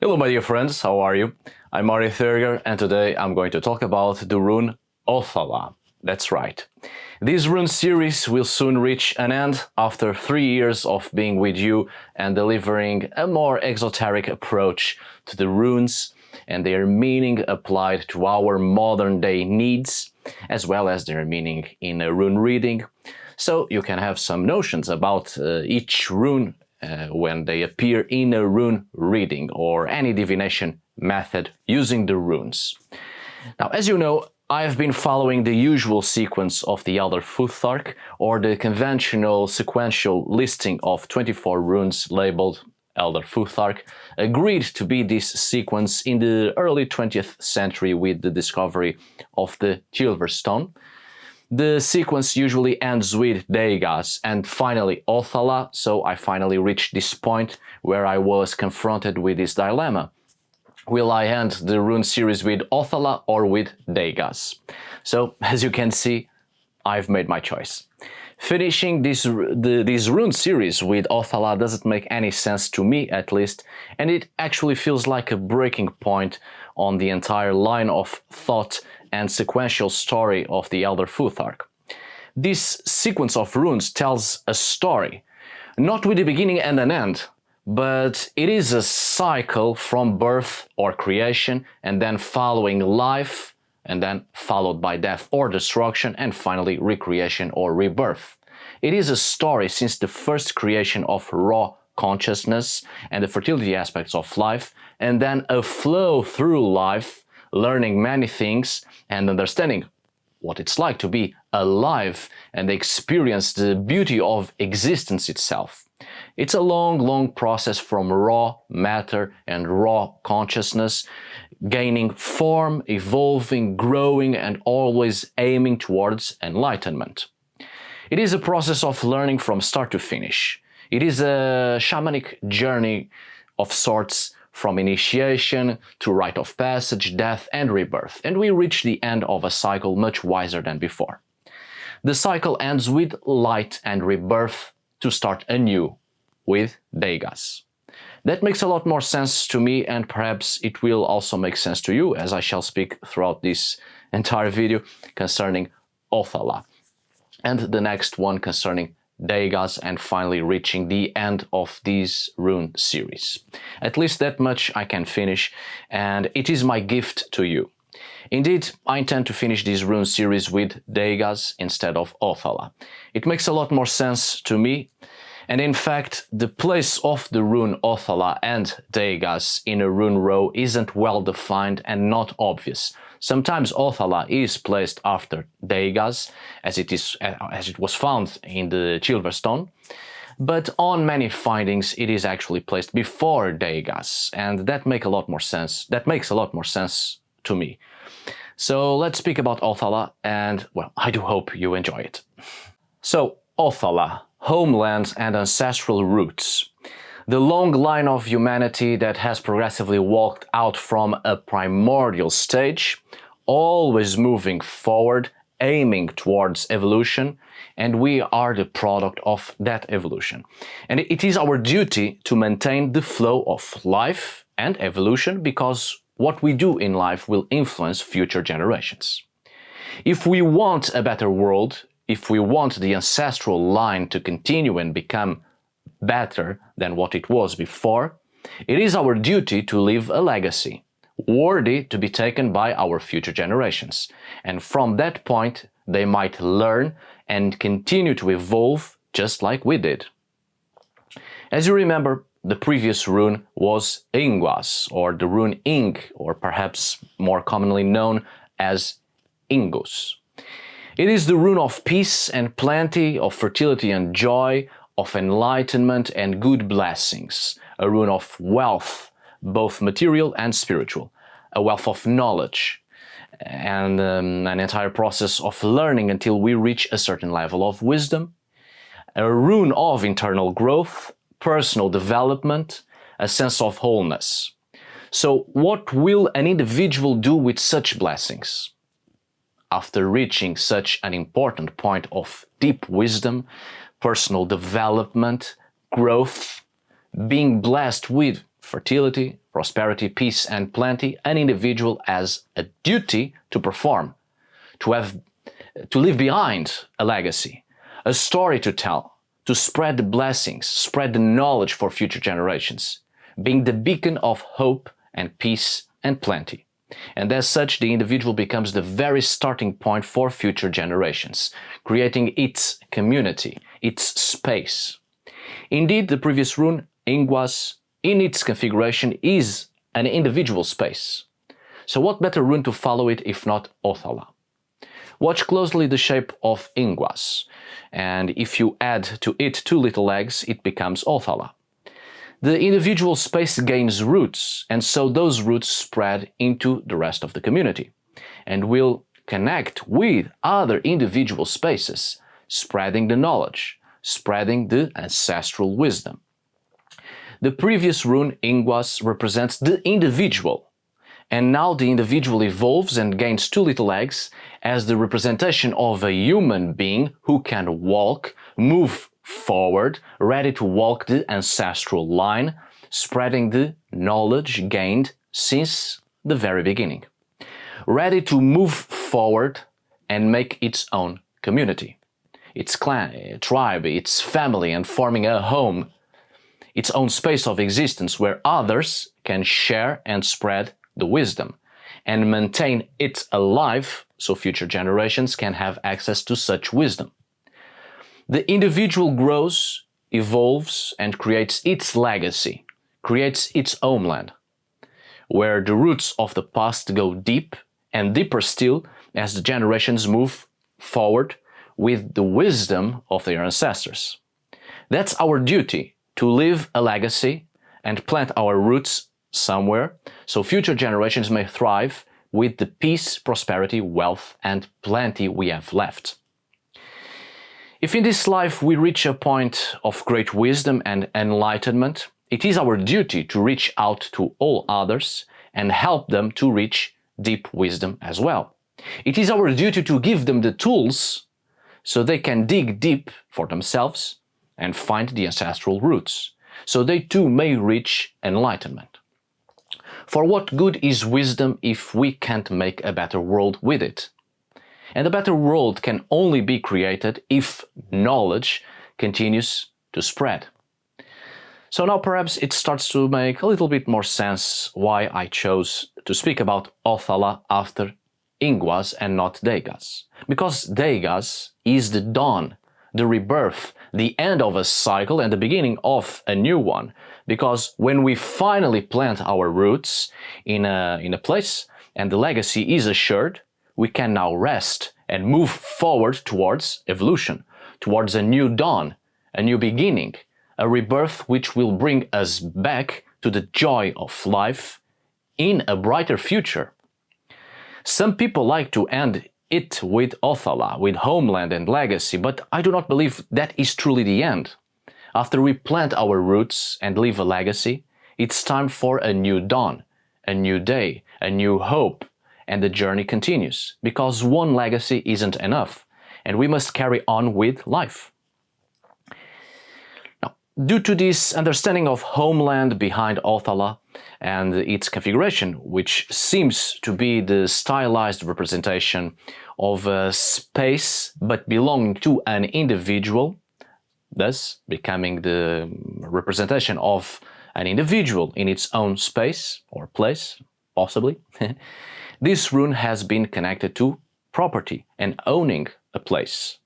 Hello my dear friends, how are you? I'm Mari Thurger and today I'm going to talk about the rune Othala. That's right. This rune series will soon reach an end after 3 years of being with you and delivering a more exoteric approach to the runes and their meaning applied to our modern day needs, as well as their meaning in a rune reading. So you can have some notions about each rune when they appear in a rune reading or any divination method using the runes. Now, as you know, I've been following the usual sequence of the Elder Futhark, or the conventional sequential listing of 24 runes labeled Elder Futhark, agreed to be this sequence in the early 20th century with the discovery of the Silver Stone. The sequence usually ends with Deigas and finally Othala, so I finally reached this point where I was confronted with this dilemma. Will I end the rune series with Othala or with Deigas? So, as you can see, I've made my choice. Finishing this rune series with Othala doesn't make any sense to me, at least, and it actually feels like a breaking point on the entire line of thought and sequential story of the Elder Futhark. This sequence of runes tells a story, not with a beginning and an end, but it is a cycle from birth or creation, and then following life, and then followed by death or destruction, and finally recreation or rebirth. It is a story since the first creation of raw consciousness and the fertility aspects of life, and then a flow through life, learning many things and understanding what it's like to be alive and experience the beauty of existence itself. It's a long process from raw matter and raw consciousness, gaining form, evolving, growing, and always aiming towards enlightenment. It is a process of learning from start to finish. It is a shamanic journey of sorts, from initiation to rite of passage, death and rebirth, and we reach the end of a cycle much wiser than before. The cycle ends with light and rebirth to start anew, with Deigas. That makes a lot more sense to me, and perhaps it will also make sense to you, as I shall speak throughout this entire video concerning Othala, and the next one concerning Deigas, and finally reaching the end of this rune series. At least that much I can finish, and it is my gift to you. Indeed, I intend to finish this rune series with Deigas instead of Othala. It makes a lot more sense to me, and in fact, the place of the rune Othala and Deigas in a rune row isn't well defined and not obvious. Sometimes Othala is placed after Deigas, as it was found in the Silver Stone, but on many findings it is actually placed before Deigas, and that makes a lot more sense to me. So let's speak about Othala, and well, I do hope you enjoy it. So, Othala, homeland and ancestral roots. The long line of humanity that has progressively walked out from a primordial stage, always moving forward, aiming towards evolution, and we are the product of that evolution. And it is our duty to maintain the flow of life and evolution, because what we do in life will influence future generations. If we want a better world, if we want the ancestral line to continue and become better than what it was before, it is our duty to leave a legacy, worthy to be taken by our future generations. And from that point, they might learn and continue to evolve just like we did. As you remember, the previous rune was Inguas, or the rune Ing, or perhaps more commonly known as Ingus. It is the rune of peace and plenty, of fertility and joy, of enlightenment and good blessings, a rune of wealth, both material and spiritual, a wealth of knowledge, and an entire process of learning until we reach a certain level of wisdom, a rune of internal growth, personal development, a sense of wholeness. So what will an individual do with such blessings? After reaching such an important point of deep wisdom, personal development, growth, being blessed with fertility, prosperity, peace, and plenty, an individual has a duty to perform, to leave behind a legacy, a story to tell, to spread the blessings, spread the knowledge for future generations, being the beacon of hope and peace and plenty. And as such, the individual becomes the very starting point for future generations, creating its community, its space. Indeed, the previous rune, Ingwas, in its configuration is an individual space. So what better rune to follow it if not Othala? Watch closely the shape of Ingwas, and if you add to it 2 little legs, it becomes Othala. The individual space gains roots, and so those roots spread into the rest of the community, and will connect with other individual spaces, spreading the knowledge, spreading the ancestral wisdom. The previous rune, Ingwas, represents the individual, and now the individual evolves and gains 2 little legs as the representation of a human being who can walk, move forward, ready to walk the ancestral line, spreading the knowledge gained since the very beginning. Ready to move forward and make its own community, its clan, tribe, its family, and forming a home, its own space of existence where others can share and spread the wisdom and maintain it alive so future generations can have access to such wisdom. The individual grows, evolves, and creates its legacy, creates its homeland, where the roots of the past go deep and deeper still as the generations move forward with the wisdom of their ancestors. That's our duty, to leave a legacy and plant our roots somewhere so future generations may thrive with the peace, prosperity, wealth, and plenty we have left. If in this life we reach a point of great wisdom and enlightenment, it is our duty to reach out to all others and help them to reach deep wisdom as well. It is our duty to give them the tools so they can dig deep for themselves and find the ancestral roots, so they too may reach enlightenment. For what good is wisdom if we can't make a better world with it? And a better world can only be created if knowledge continues to spread. So now perhaps it starts to make a little bit more sense why I chose to speak about Othala after Ingwas and not Degas. Because Degas is the dawn, the rebirth, the end of a cycle and the beginning of a new one. Because when we finally plant our roots in a place and the legacy is assured, we can now rest and move forward towards evolution, towards a new dawn, a new beginning, a rebirth which will bring us back to the joy of life in a brighter future. Some people like to end it with Othala, with homeland and legacy, but I do not believe that is truly the end. After we plant our roots and leave a legacy, it's time for a new dawn, a new day, a new hope, and the journey continues, because one legacy isn't enough, and we must carry on with life. Now, due to this understanding of homeland behind Othala and its configuration, which seems to be the stylized representation of a space but belonging to an individual, thus becoming the representation of an individual in its own space or place, possibly, this rune has been connected to property and owning a place,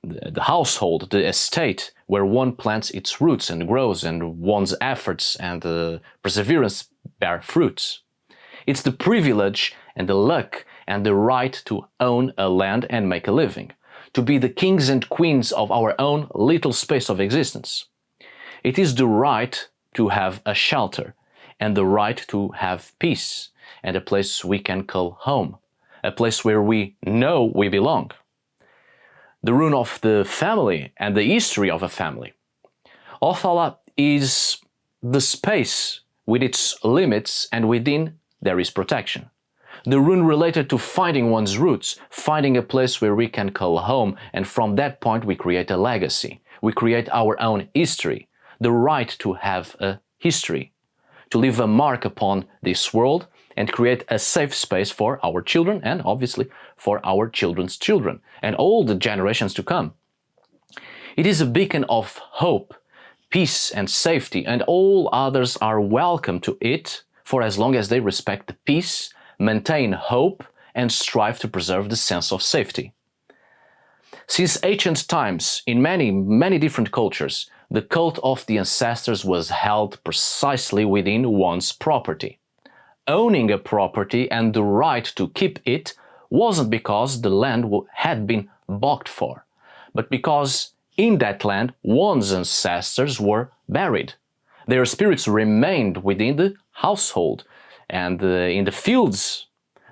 the household, the estate, where one plants its roots and grows and one's efforts and perseverance bear fruits. It's the privilege and the luck and the right to own a land and make a living, to be the kings and queens of our own little space of existence. It is the right to have a shelter and the right to have peace and a place we can call home, a place where we know we belong. The rune of the family and the history of a family. Othala is the space with its limits, and within there is protection. The rune related to finding one's roots, finding a place where we can call home, and from that point we create a legacy. We create our own history, the right to have a history, to leave a mark upon this world and create a safe space for our children and obviously for our children's children and all the generations to come. It is a beacon of hope, peace and safety, and all others are welcome to it for as long as they respect the peace, maintain hope, and strive to preserve the sense of safety. Since ancient times, in many different cultures, the cult of the ancestors was held precisely within one's property. Owning a property and the right to keep it wasn't because the land had been bought for, but because in that land one's ancestors were buried. Their spirits remained within the household and in the fields.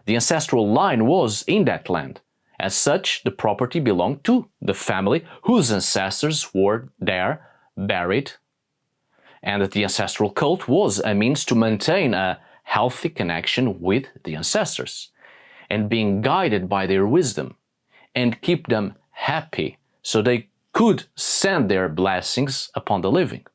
The ancestral line was in that land. As such, the property belonged to the family whose ancestors were there buried, and the ancestral cult was a means to maintain a healthy connection with the ancestors and being guided by their wisdom and keep them happy so they could send their blessings upon the living.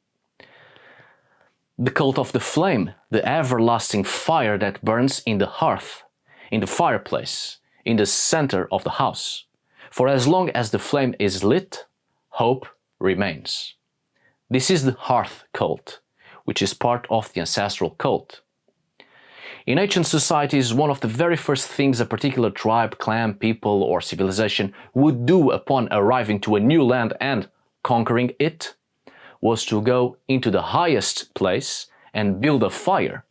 The cult of the flame, the everlasting fire that burns in the hearth, in the fireplace, in the center of the house. For as long as the flame is lit, hope remains. This is the hearth cult, which is part of the ancestral cult. In ancient societies, one of the very first things a particular tribe, clan, people, or civilization would do upon arriving to a new land and conquering it was to go into the highest place and build a fire.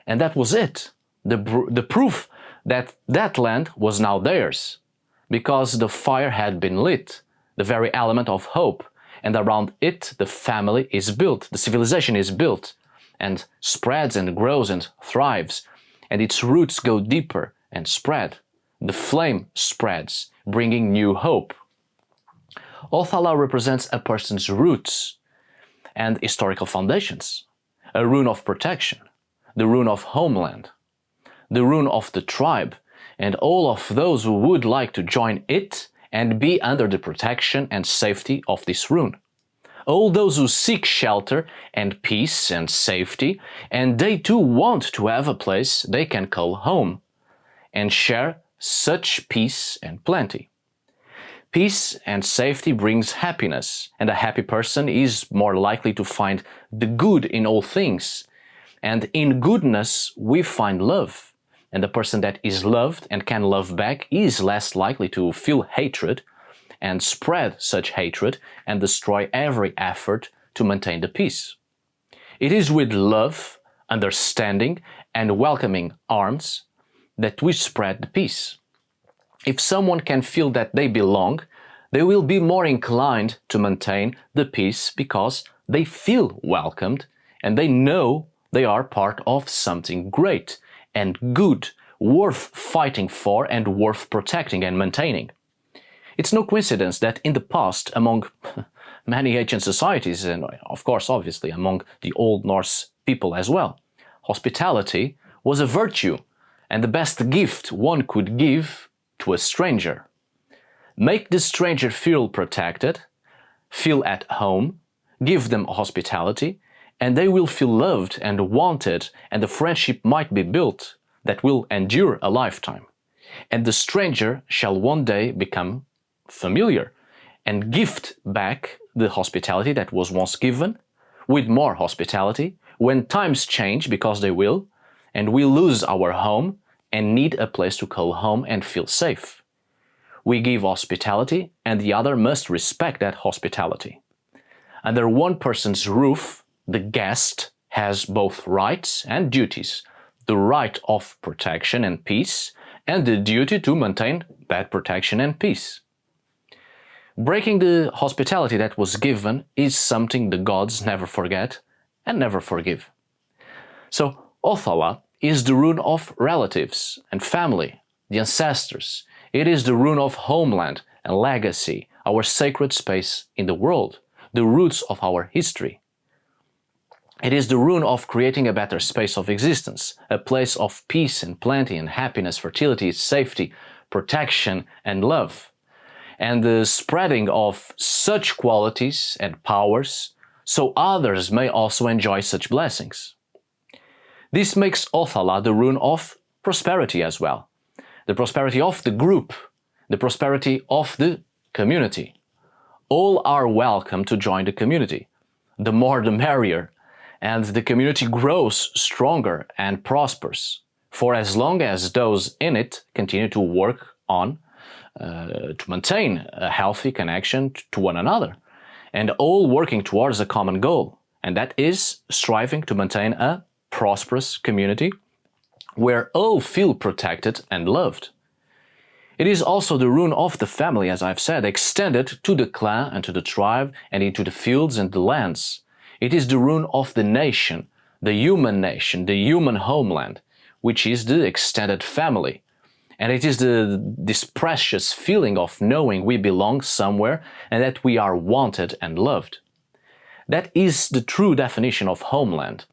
And that was it, the proof that that land was now theirs, because the fire had been lit, the very element of hope, and around it the family is built, the civilization is built, and spreads and grows and thrives, and its roots go deeper and spread. The flame spreads, bringing new hope. Othala represents a person's roots and historical foundations, a rune of protection, the rune of homeland, the rune of the tribe, and all of those who would like to join it and be under the protection and safety of this rune. All those who seek shelter and peace and safety, and they too want to have a place they can call home and share such peace and plenty. Peace and safety brings happiness, and a happy person is more likely to find the good in all things. And in goodness we find love, and the person that is loved and can love back is less likely to feel hatred and spread such hatred and destroy every effort to maintain the peace. It is with love, understanding, and welcoming arms that we spread the peace. If someone can feel that they belong, they will be more inclined to maintain the peace because they feel welcomed and they know they are part of something great and good, worth fighting for and worth protecting and maintaining. It's no coincidence that in the past, among many ancient societies, and of course, obviously, among the Old Norse people as well, hospitality was a virtue and the best gift one could give to a stranger. Make the stranger feel protected, feel at home, give them hospitality, and they will feel loved and wanted, and the friendship might be built that will endure a lifetime. And the stranger shall one day become familiar and gift back the hospitality that was once given with more hospitality when times change, because they will, and we lose our home and need a place to call home and feel safe. We give hospitality and the other must respect that hospitality. Under one person's roof, the guest has both rights and duties, the right of protection and peace and the duty to maintain that protection and peace. Breaking the hospitality that was given is something the gods never forget and never forgive. So Othala is the rune of relatives and family, the ancestors. It is the rune of homeland and legacy, our sacred space in the world, the roots of our history. It is the rune of creating a better space of existence, a place of peace and plenty and happiness, fertility, safety, protection and love, and the spreading of such qualities and powers so others may also enjoy such blessings. This makes Othala the rune of prosperity as well. The prosperity of the group, the prosperity of the community. All are welcome to join the community. The more the merrier, and the community grows stronger and prospers, for as long as those in it continue to work on to maintain a healthy connection to one another, and all working towards a common goal, and that is striving to maintain a prosperous community where all feel protected and loved. It is also the rune of the family, as I've said, extended to the clan and to the tribe and into the fields and the lands. It is the rune of the nation, the human homeland, which is the extended family. And it is this precious feeling of knowing we belong somewhere and that we are wanted and loved. That is the true definition of homeland.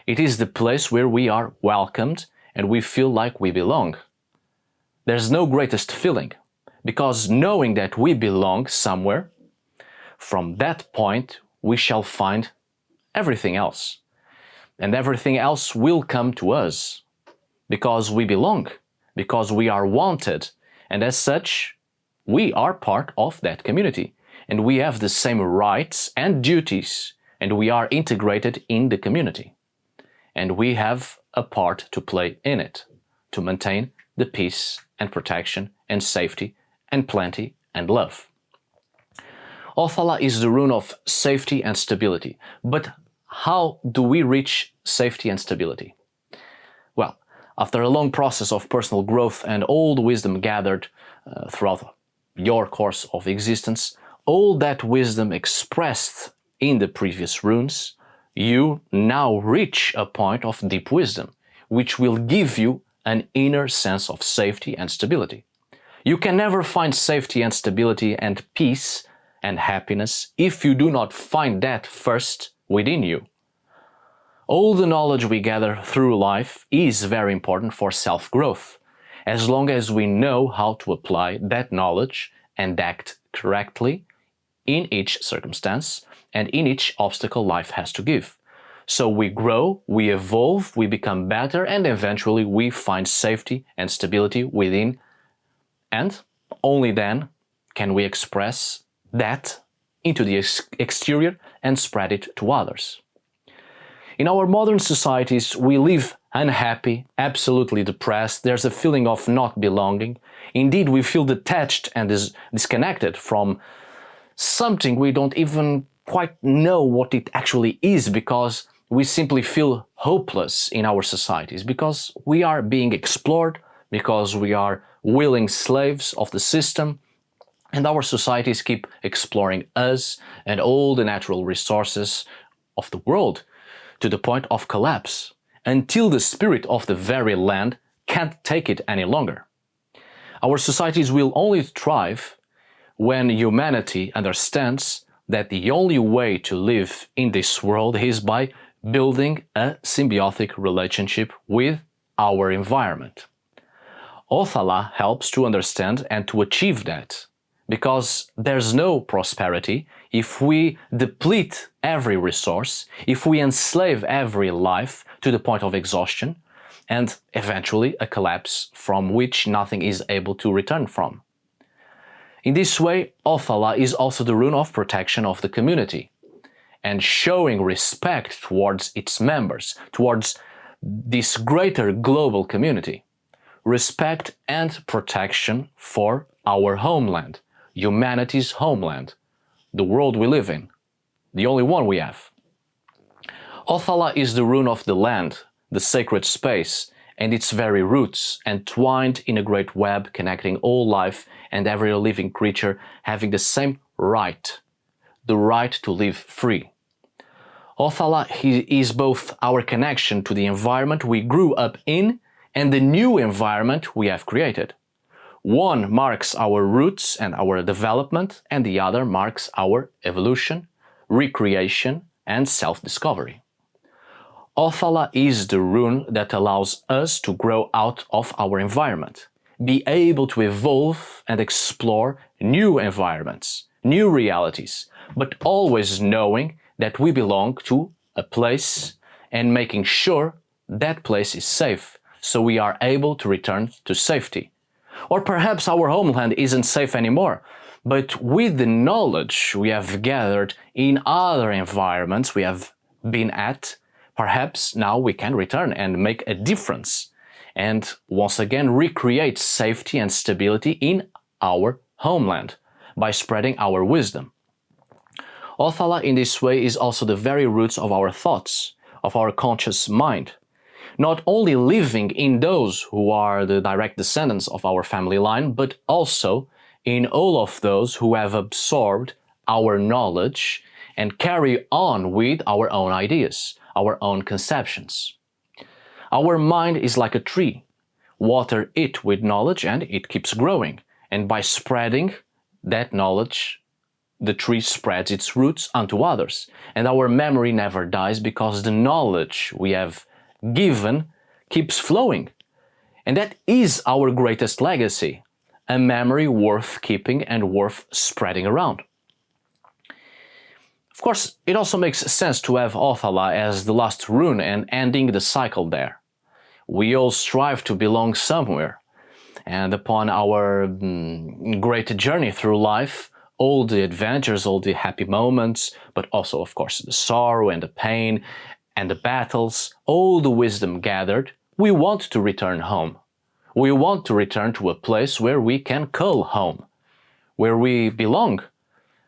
It is the place where we are welcomed and we feel like we belong. There's no greatest feeling, because knowing that we belong somewhere, from that point we shall find everything else. And everything else will come to us, because we belong, because we are wanted, and as such, we are part of that community, and we have the same rights and duties, and we are integrated in the community. And we have a part to play in it, to maintain the peace and protection and safety and plenty and love. Othala is the rune of safety and stability. But how do we reach safety and stability? Well, after a long process of personal growth and all the wisdom gathered throughout your course of existence, all that wisdom expressed in the previous runes, you now reach a point of deep wisdom, which will give you an inner sense of safety and stability. You can never find safety and stability and peace and happiness if you do not find that first within you. All the knowledge we gather through life is very important for self-growth, as long as we know how to apply that knowledge and act correctly in each circumstance and in each obstacle life has to give. So we grow, we evolve, we become better, and eventually we find safety and stability within, and only then can we express that into the exterior and spread it to others. In our modern societies, we live unhappy, absolutely depressed, there's a feeling of not belonging. Indeed, we feel detached and disconnected from something we don't even quite know what it actually is, because we simply feel hopeless in our societies, because we are being explored, because we are willing slaves of the system, and our societies keep exploring us and all the natural resources of the world to the point of collapse, until the spirit of the very land can't take it any longer. Our societies will only thrive when humanity understands that the only way to live in this world is by building a symbiotic relationship with our environment. Othala helps to understand and to achieve that, because there's no prosperity if we deplete every resource, if we enslave every life to the point of exhaustion, and eventually a collapse from which nothing is able to return from. In this way, Othala is also the rune of protection of the community, and showing respect towards its members, towards this greater global community. Respect and protection for our homeland, humanity's homeland, the world we live in, the only one we have. Othala is the rune of the land, the sacred space, and its very roots, entwined in a great web connecting all life and every living creature having the same right, the right to live free. Othala is both our connection to the environment we grew up in and the new environment we have created. One marks our roots and our development, and the other marks our evolution, recreation, and self-discovery. Othala is the rune that allows us to grow out of our environment, be able to evolve and explore new environments, new realities, but always knowing that we belong to a place and making sure that place is safe, so we are able to return to safety. Or perhaps our homeland isn't safe anymore, but with the knowledge we have gathered in other environments we have been at, perhaps now we can return and make a difference, and once again recreate safety and stability in our homeland by spreading our wisdom. Othala in this way is also the very roots of our thoughts, of our conscious mind, not only living in those who are the direct descendants of our family line, but also in all of those who have absorbed our knowledge and carry on with our own ideas, our own conceptions. Our mind is like a tree. Water it with knowledge and it keeps growing. And by spreading that knowledge, the tree spreads its roots unto others. And our memory never dies because the knowledge we have given keeps flowing. And that is our greatest legacy, a memory worth keeping and worth spreading around. Of course, it also makes sense to have Othala as the last rune and ending the cycle there. We all strive to belong somewhere, and upon our great journey through life, all the adventures, all the happy moments, but also, of course, the sorrow and the pain and the battles, all the wisdom gathered, we want to return home. We want to return to a place where we can call home, where we belong,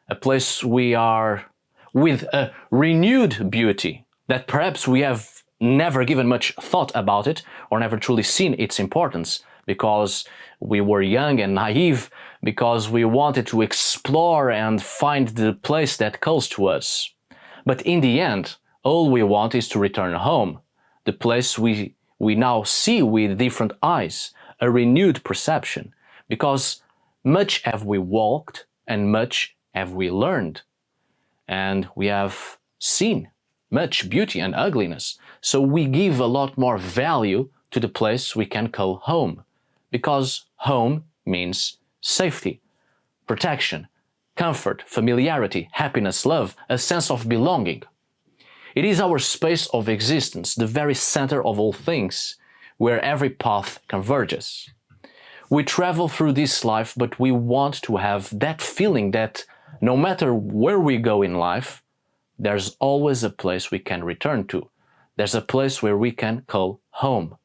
a place we are with a renewed beauty that perhaps we have never given much thought about it or never truly seen its importance because we were young and naive, because we wanted to explore and find the place that calls to us. But in the end, all we want is to return home, the place we now see with different eyes, a renewed perception, because much have we walked and much have we learned. And we have seen much beauty and ugliness, so we give a lot more value to the place we can call home, because home means safety, protection, comfort, familiarity, happiness, love, a sense of belonging. It is our space of existence, the very center of all things, where every path converges. We travel through this life, but we want to have that feeling that no matter where we go in life, there's always a place we can return to. There's a place where we can call home.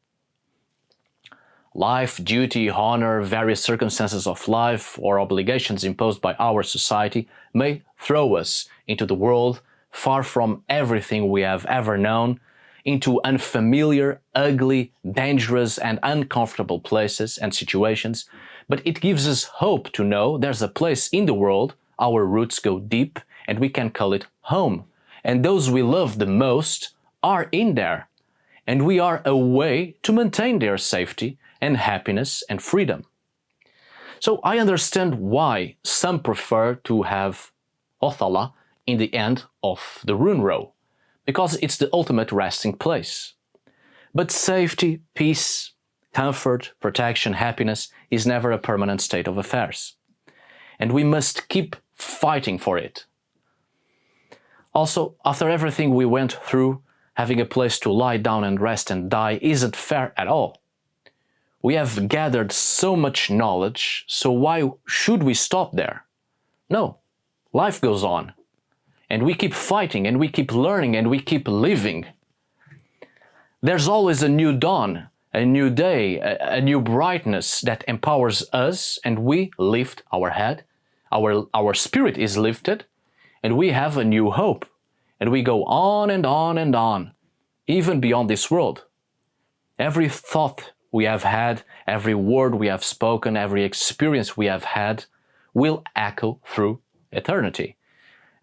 Life, duty, honor, various circumstances of life or obligations imposed by our society may throw us into the world far from everything we have ever known, into unfamiliar, ugly, dangerous and uncomfortable places and situations, but it gives us hope to know there's a place in the world our roots go deep and we can call it home. And those we love the most are in there. And we are a way to maintain their safety and happiness and freedom. So I understand why some prefer to have Othala in the end of the rune row, because it's the ultimate resting place. But safety, peace, comfort, protection, happiness is never a permanent state of affairs. And we must keep fighting for it. Also, after everything we went through, having a place to lie down and rest and die isn't fair at all. We have gathered so much knowledge, so why should we stop there? No, life goes on. And we keep fighting, and we keep learning, and we keep living. There's always a new dawn, a new day, a new brightness that empowers us, and we lift our head. Our spirit is lifted, and we have a new hope. And we go on and on and on, even beyond this world. Every thought we have had, every word we have spoken, every experience we have had will echo through eternity.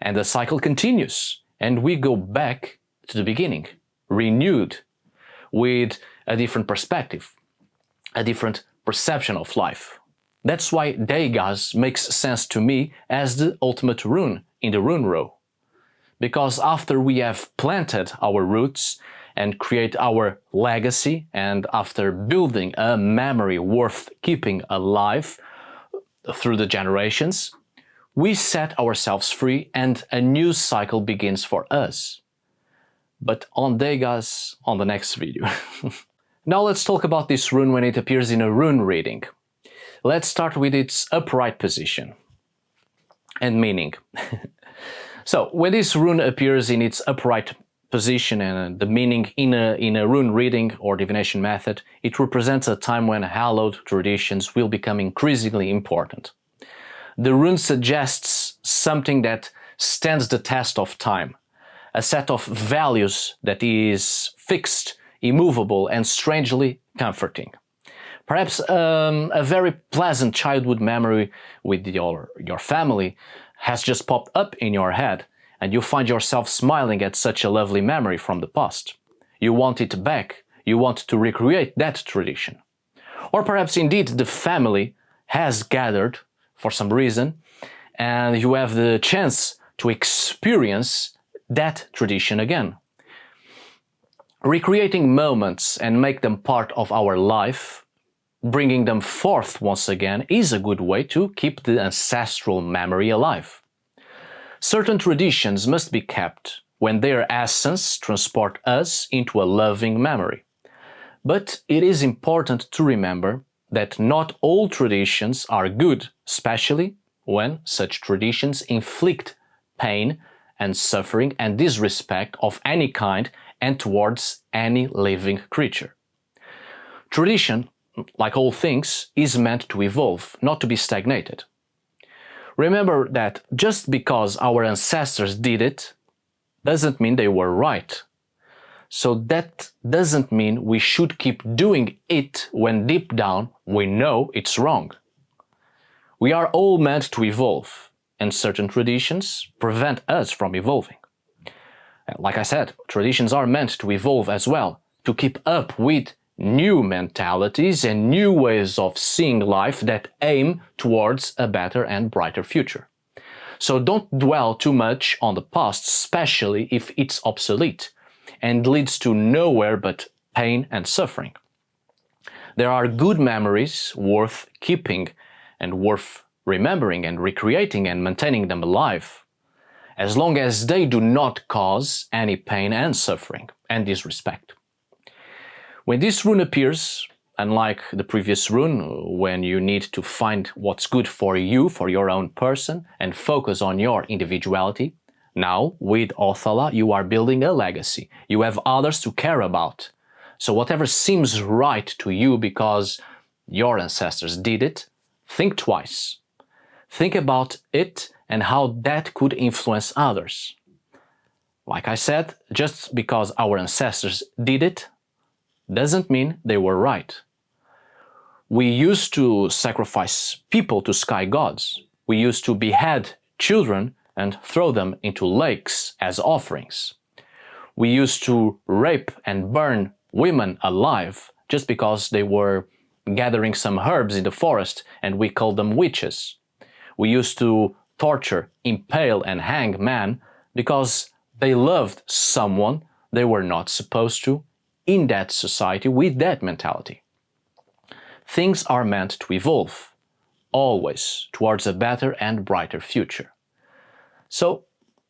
And the cycle continues, and we go back to the beginning, renewed, with a different perspective, a different perception of life. That's why Deigas makes sense to me as the ultimate rune in the rune row. Because after we have planted our roots and create our legacy, and after building a memory worth keeping alive through the generations, we set ourselves free and a new cycle begins for us. but on Degas on the next video. Now let's talk about this rune when it appears in a rune reading. Let's start with its upright position and meaning. So, when this rune appears in its upright position and the meaning in a rune reading or divination method, it represents a time when hallowed traditions will become increasingly important. The rune suggests something that stands the test of time, a set of values that is fixed, immovable, and strangely comforting. Perhaps a very pleasant childhood memory with your family has just popped up in your head, and you find yourself smiling at such a lovely memory from the past. You want it back, you want to recreate that tradition. Or perhaps indeed the family has gathered for some reason, and you have the chance to experience that tradition again. Recreating moments and make them part of our life, bringing them forth once again, is a good way to keep the ancestral memory alive. Certain traditions must be kept when their essence transport us into a loving memory. But it is important to remember that not all traditions are good, especially when such traditions inflict pain and suffering and disrespect of any kind and towards any living creature. Tradition, like all things, is meant to evolve, not to be stagnated. Remember that just because our ancestors did it, doesn't mean they were right. So that doesn't mean we should keep doing it when deep down we know it's wrong. We are all meant to evolve, and certain traditions prevent us from evolving. Like I said, traditions are meant to evolve as well, to keep up with new mentalities and new ways of seeing life that aim towards a better and brighter future. So don't dwell too much on the past, especially if it's obsolete and leads to nowhere but pain and suffering. There are good memories worth keeping and worth remembering and recreating and maintaining them alive, as long as they do not cause any pain and suffering and disrespect. When this rune appears, unlike the previous rune, when you need to find what's good for you, for your own person, and focus on your individuality, now, with Othala, you are building a legacy. You have others to care about. So whatever seems right to you because your ancestors did it, think twice. Think about it and how that could influence others. Like I said, just because our ancestors did it, doesn't mean they were right. We used to sacrifice people to sky gods. We used to behead children and throw them into lakes as offerings. We used to rape and burn women alive just because they were gathering some herbs in the forest and we called them witches. We used to torture, impale and hang men because they loved someone they were not supposed to in that society with that mentality. Things are meant to evolve, always towards a better and brighter future. So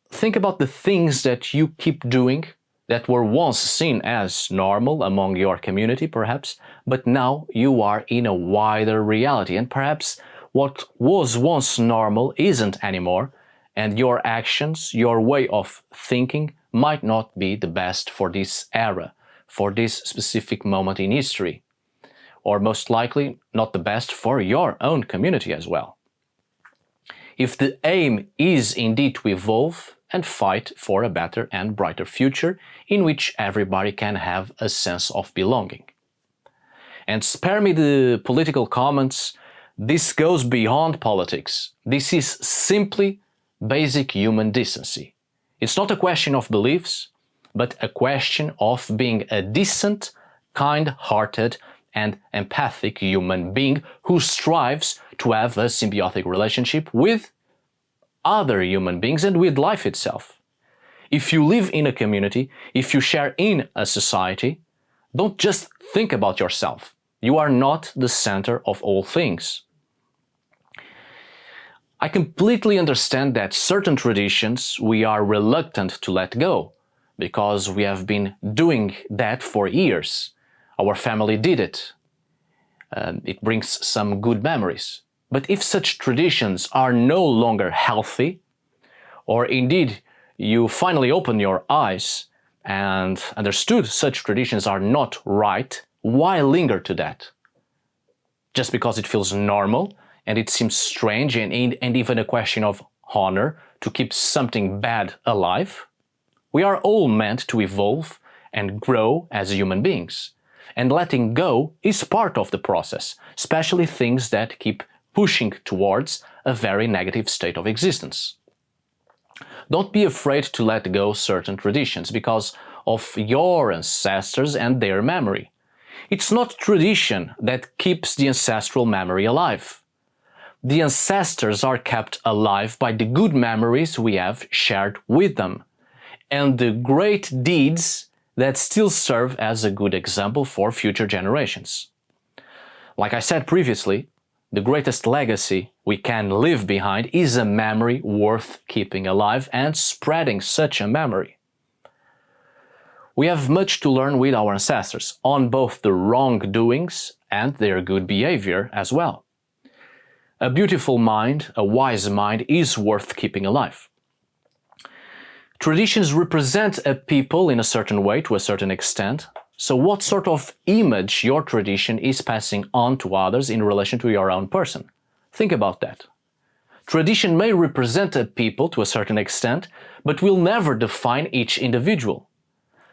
think about the things that you keep doing that were once seen as normal among your community perhaps, but now you are in a wider reality and perhaps what was once normal isn't anymore, and your actions, your way of thinking might not be the best for this era, for this specific moment in history, or most likely not the best for your own community as well. If the aim is indeed to evolve and fight for a better and brighter future in which everybody can have a sense of belonging. And spare me the political comments, this goes beyond politics. This is simply basic human decency. It's not a question of beliefs, but a question of being a decent, kind-hearted and empathic human being who strives to have a symbiotic relationship with other human beings and with life itself. If you live in a community, if you share in a society, don't just think about yourself. You are not the center of all things. I completely understand that certain traditions we are reluctant to let go, because we have been doing that for years. Our family did it. It brings some good memories. But if such traditions are no longer healthy, or indeed you finally open your eyes and understood such traditions are not right, why linger to that? Just because it feels normal and it seems strange and even a question of honor to keep something bad alive? We are all meant to evolve and grow as human beings. And letting go is part of the process, especially things that keep pushing towards a very negative state of existence. Don't be afraid to let go certain traditions because of your ancestors and their memory. It's not tradition that keeps the ancestral memory alive. The ancestors are kept alive by the good memories we have shared with them, and the great deeds that still serve as a good example for future generations. Like I said previously, the greatest legacy we can leave behind is a memory worth keeping alive and spreading such a memory. We have much to learn with our ancestors on both the wrongdoings and their good behavior as well. A beautiful mind, a wise mind, is worth keeping alive. Traditions represent a people in a certain way to a certain extent. So what sort of image your tradition is passing on to others in relation to your own person? Think about that. Tradition may represent a people to a certain extent, but will never define each individual.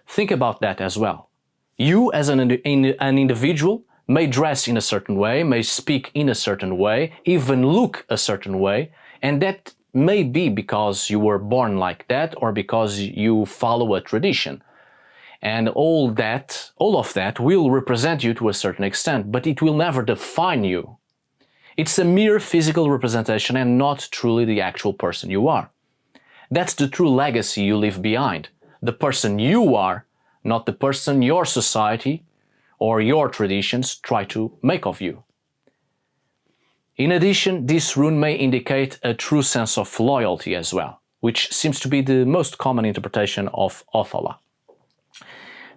Think about that as well. You as an individual may dress in a certain way, may speak in a certain way, even look a certain way, and that may be because you were born like that or because you follow a tradition. And all of that will represent you to a certain extent, but it will never define you. It's a mere physical representation and not truly the actual person you are. That's the true legacy you leave behind. The person you are, not the person your society or your traditions try to make of you. In addition, this rune may indicate a true sense of loyalty as well, which seems to be the most common interpretation of Othala.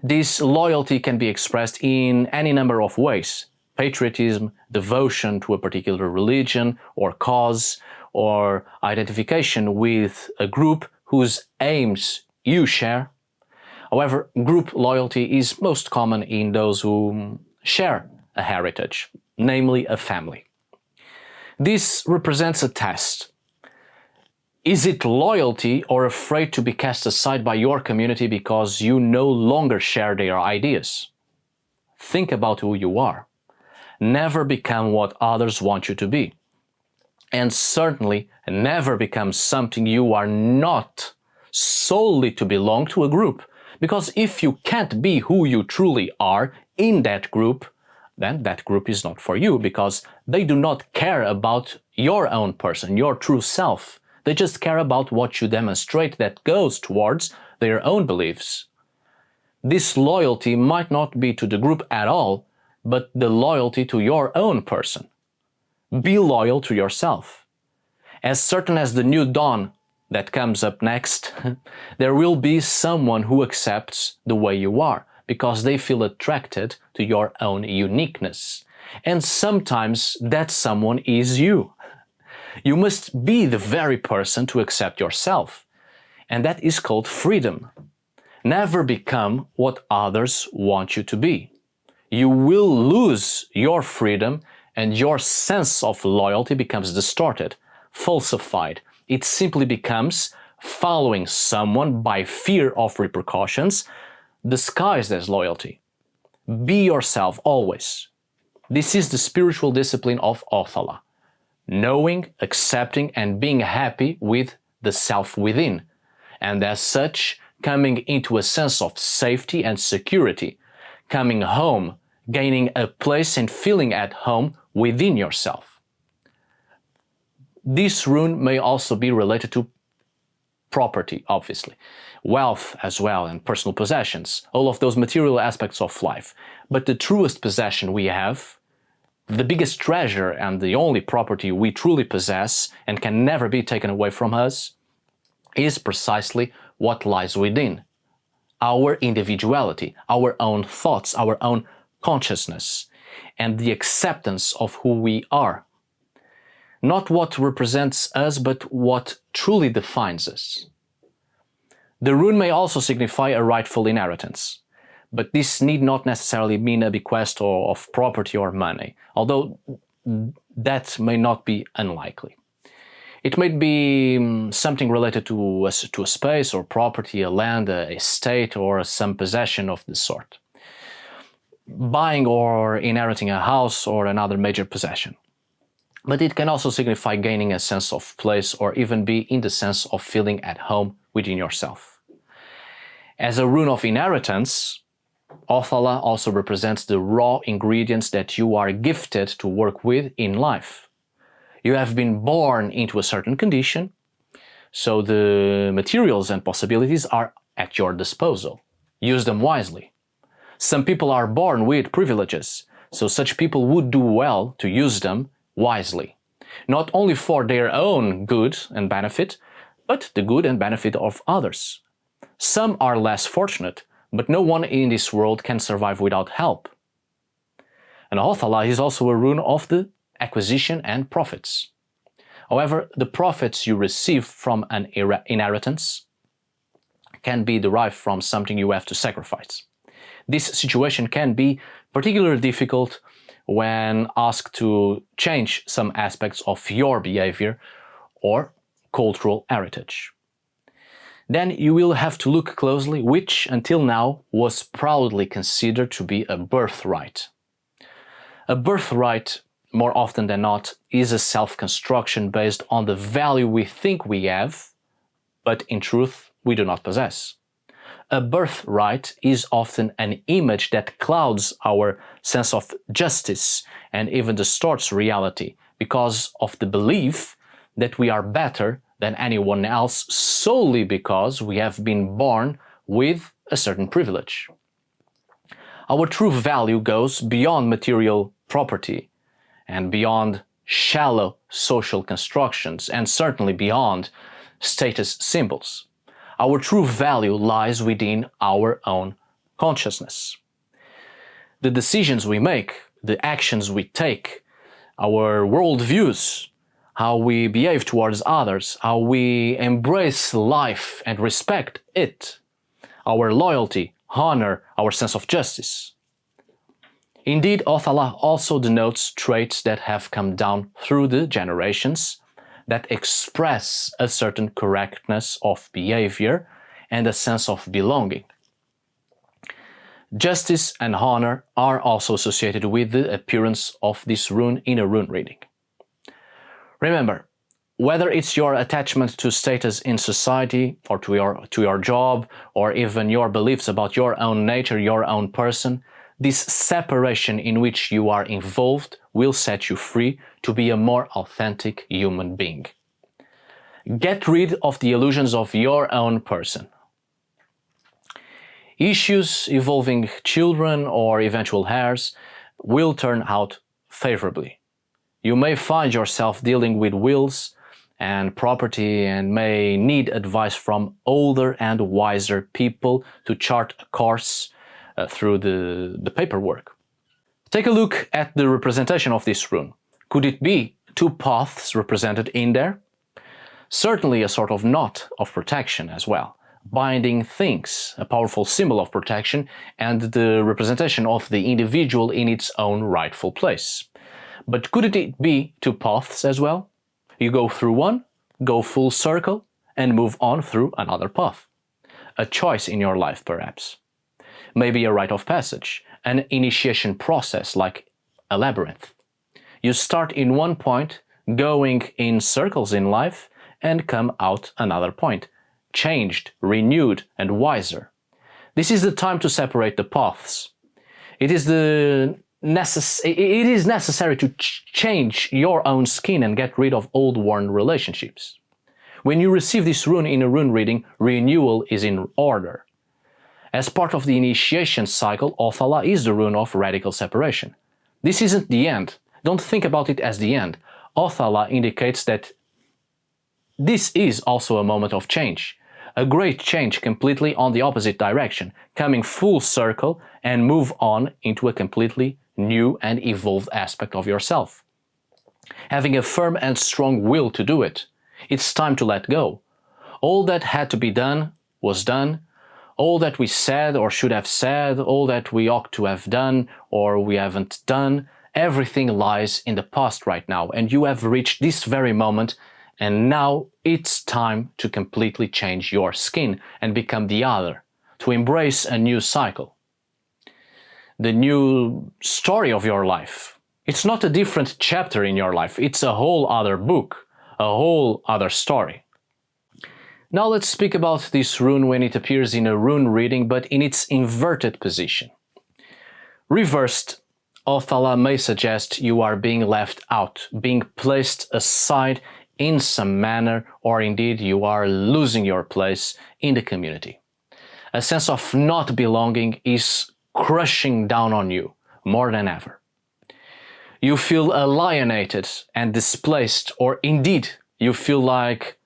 This loyalty can be expressed in any number of ways: patriotism, devotion to a particular religion or cause, or identification with a group whose aims you share. However, group loyalty is most common in those who share a heritage, namely a family. This represents a test. Is it loyalty or afraid to be cast aside by your community because you no longer share their ideas? Think about who you are. Never become what others want you to be. And certainly never become something you are not solely to belong to a group. Because if you can't be who you truly are in that group, then that group is not for you, because they do not care about your own person, your true self. They just care about what you demonstrate that goes towards their own beliefs. This loyalty might not be to the group at all, but the loyalty to your own person. Be loyal to yourself. As certain as the new dawn that comes up next, there will be someone who accepts the way you are, because they feel attracted to your own uniqueness. And sometimes that someone is you. You must be the very person to accept yourself. And that is called freedom. Never become what others want you to be. You will lose your freedom and your sense of loyalty becomes distorted, falsified. It simply becomes following someone by fear of repercussions, disguised as loyalty. Be yourself always. This is the spiritual discipline of Othala. Knowing, accepting, and being happy with the self within, and as such, coming into a sense of safety and security, coming home, gaining a place and feeling at home within yourself. This rune may also be related to property, obviously, wealth as well, and personal possessions, all of those material aspects of life. But the truest possession we have, the biggest treasure and the only property we truly possess and can never be taken away from us, is precisely what lies within, our individuality, our own thoughts, our own consciousness, and the acceptance of who we are. Not what represents us, but what truly defines us. The rune may also signify a rightful inheritance, but this need not necessarily mean a bequest of property or money, although that may not be unlikely. It may be something related to a space or property, a land, a estate, or some possession of the sort. Buying or inheriting a house or another major possession. But it can also signify gaining a sense of place or even be in the sense of feeling at home within yourself. As a rune of inheritance, Othala also represents the raw ingredients that you are gifted to work with in life. You have been born into a certain condition, so the materials and possibilities are at your disposal. Use them wisely. Some people are born with privileges, so such people would do well to use them wisely, not only for their own good and benefit, but the good and benefit of others. Some are less fortunate, but no one in this world can survive without help. And Othala is also a rune of the acquisition and profits. However, the profits you receive from an inheritance can be derived from something you have to sacrifice. This situation can be particularly difficult when asked to change some aspects of your behavior or cultural heritage. Then you will have to look closely which, until now, was proudly considered to be a birthright. A birthright, more often than not, is a self-construction based on the value we think we have, but in truth we do not possess. A birthright is often an image that clouds our sense of justice and even distorts reality because of the belief that we are better than anyone else solely because we have been born with a certain privilege. Our true value goes beyond material property and beyond shallow social constructions and certainly beyond status symbols. Our true value lies within our own consciousness. The decisions we make, the actions we take, our worldviews, how we behave towards others, how we embrace life and respect it, our loyalty, honor, our sense of justice. Indeed, Othala also denotes traits that have come down through the generations that express a certain correctness of behavior and a sense of belonging. Justice and honor are also associated with the appearance of this rune in a rune reading. Remember, whether it's your attachment to status in society or to your job or even your beliefs about your own nature, your own person, this separation in which you are involved will set you free to be a more authentic human being. Get rid of the illusions of your own person. Issues involving children or eventual heirs will turn out favorably. You may find yourself dealing with wills and property and may need advice from older and wiser people to chart a course through the paperwork. Take a look at the representation of this rune. Could it be two paths represented in there? Certainly a sort of knot of protection as well, binding things, a powerful symbol of protection, and the representation of the individual in its own rightful place. But could it be two paths as well? You go through one, go full circle, and move on through another path. A choice in your life, perhaps. Maybe a rite of passage, an initiation process like a labyrinth. You start in one point, going in circles in life, and come out another point, changed, renewed, and wiser. This is the time to separate the paths. It is necessary to change your own skin and get rid of old worn relationships. When you receive this rune in a rune reading, renewal is in order. As part of the initiation cycle, Othala is the rune of radical separation. This isn't the end. Don't think about it as the end. Othala indicates that this is also a moment of change, a great change completely on the opposite direction, coming full circle and move on into a completely new and evolved aspect of yourself. Having a firm and strong will to do it. It's time to let go. All that had to be done was done. All that we said or should have said, all that we ought to have done or we haven't done, everything lies in the past right now, and you have reached this very moment, and now it's time to completely change your skin and become the other, to embrace a new cycle. The new story of your life. It's not a different chapter in your life, it's a whole other book, a whole other story. Now let's speak about this rune when it appears in a rune reading, but in its inverted position. Reversed, Othala may suggest you are being left out, being placed aside in some manner, or indeed you are losing your place in the community. A sense of not belonging is crushing down on you more than ever. You feel alienated and displaced, or indeed you feel like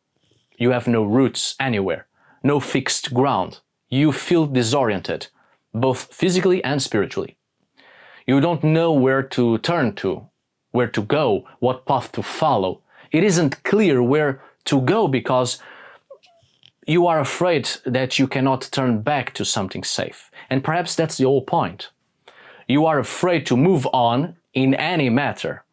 you have no roots anywhere, no fixed ground. You feel disoriented, both physically and spiritually. You don't know where to turn to, where to go, what path to follow. It isn't clear where to go because you are afraid that you cannot turn back to something safe. And perhaps that's the whole point. You are afraid to move on in any matter.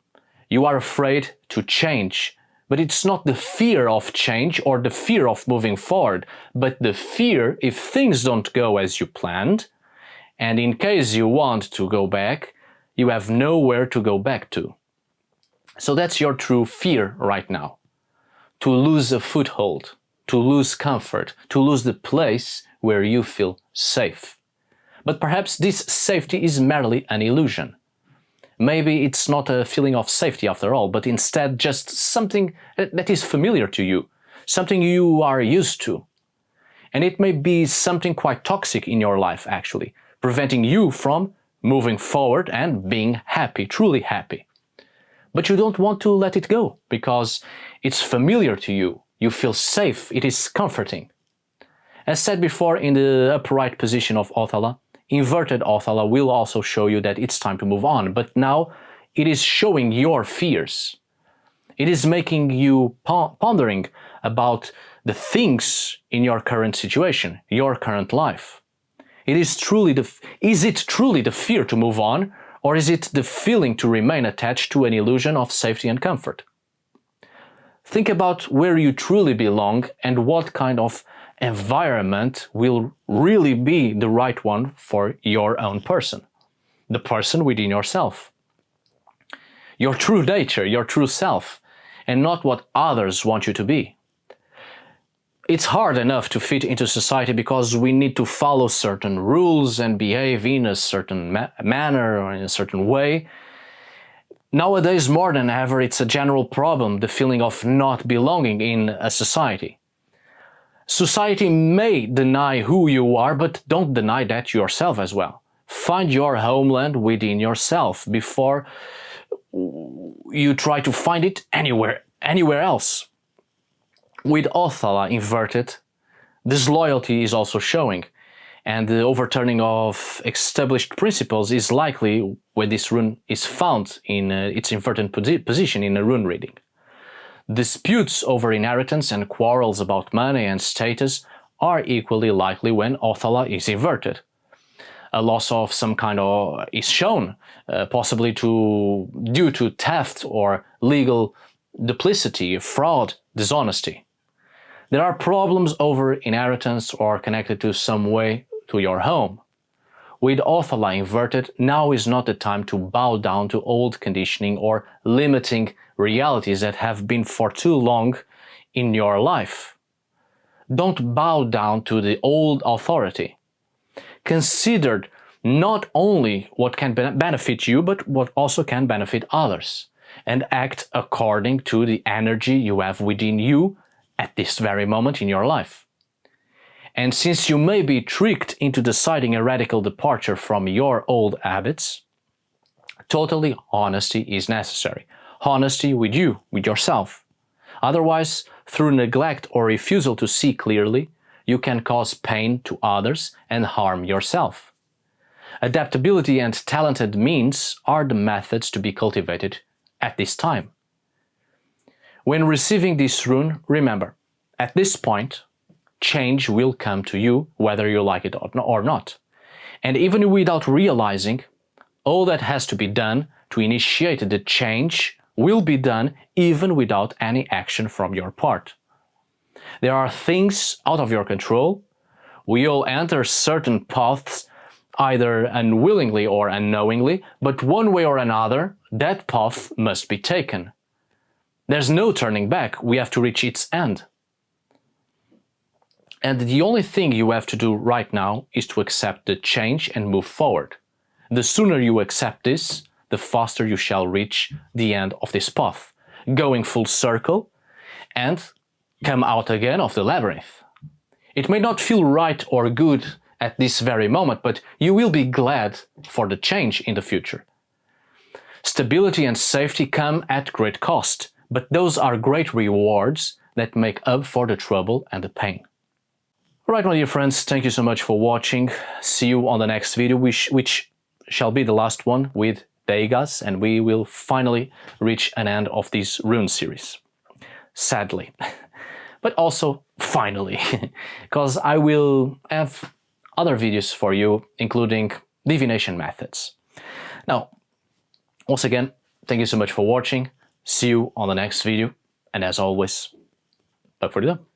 You are afraid to change. But it's not the fear of change or the fear of moving forward, but the fear if things don't go as you planned, and in case you want to go back, you have nowhere to go back to. So that's your true fear right now. To lose a foothold, to lose comfort, to lose the place where you feel safe. But perhaps this safety is merely an illusion. Maybe it's not a feeling of safety after all, but instead just something that is familiar to you, something you are used to. And it may be something quite toxic in your life, actually, preventing you from moving forward and being happy, truly happy. But you don't want to let it go, because it's familiar to you. You feel safe, it is comforting. As said before in the upright position of Othala, inverted Othala will also show you that it's time to move on, but now it is showing your fears. It is making you pondering about the things in your current situation, your current life. Is it truly the fear to move on, or is it the feeling to remain attached to an illusion of safety and comfort? Think about where you truly belong and what kind of environment will really be the right one for your own person, the person within yourself. Your true nature, your true self, and not what others want you to be. It's hard enough to fit into society because we need to follow certain rules and behave in a certain manner or in a certain way. Nowadays, more than ever, it's a general problem, the feeling of not belonging in a society. Society may deny who you are, but don't deny that yourself as well. Find your homeland within yourself before you try to find it anywhere else. With Othala inverted, disloyalty is also showing, and the overturning of established principles is likely when this rune is found in its inverted position in a rune reading. Disputes over inheritance and quarrels about money and status are equally likely when Othala is inverted. A loss of some kind is shown, possibly due to theft or legal duplicity, fraud, dishonesty. There are problems over inheritance or connected to some way to your home. With Othala inverted, now is not the time to bow down to old conditioning or limiting realities that have been for too long in your life. Don't bow down to the old authority. Consider not only what can benefit you, but what also can benefit others, and act according to the energy you have within you at this very moment in your life. And since you may be tricked into deciding a radical departure from your old habits, totally honesty is necessary. Honesty with you, with yourself. Otherwise, through neglect or refusal to see clearly, you can cause pain to others and harm yourself. Adaptability and talented means are the methods to be cultivated at this time. When receiving this rune, remember, at this point, change will come to you whether you like it or not. And even without realizing, all that has to be done to initiate the change will be done even without any action from your part. There are things out of your control. We all enter certain paths either unwillingly or unknowingly, but one way or another, that path must be taken. There's no turning back. We have to reach its end. And the only thing you have to do right now is to accept the change and move forward. The sooner you accept this, the faster you shall reach the end of this path, going full circle and come out again of the labyrinth. It may not feel right or good at this very moment, but you will be glad for the change in the future. Stability and safety come at great cost, but those are great rewards that make up for the trouble and the pain. Alright, my dear friends, thank you so much for watching. See you on the next video, which shall be the last one with Degas, and we will finally reach an end of this rune series. Sadly. But also finally, because I will have other videos for you, including divination methods. Now, once again, thank you so much for watching. See you on the next video, and as always, up for the dub.